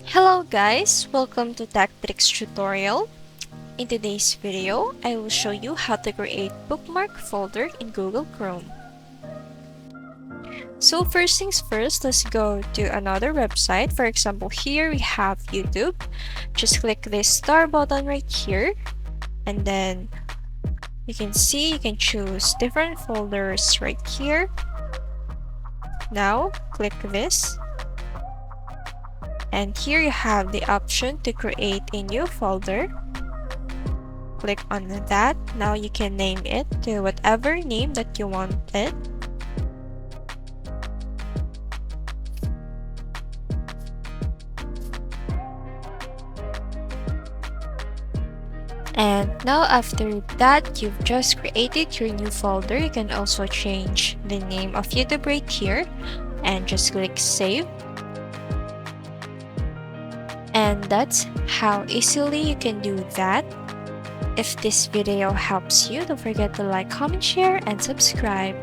Hello guys, welcome to Tech Tricks tutorial. In today's video, I will show you how to create bookmark folder in Google Chrome. So first things first, let's go to another website. For example, here we have YouTube. Just click this star button right here, and then you can see you can choose different folders right here. Now click this. And here you have the option to create a new folder. Click on that. Now you can name it to whatever name that you want it. And now after that you've just created your new folder, you can also change the name of YouTube right here and just click save. And that's how easily you can do that. If this video helps you, don't forget to like, comment, share, and subscribe.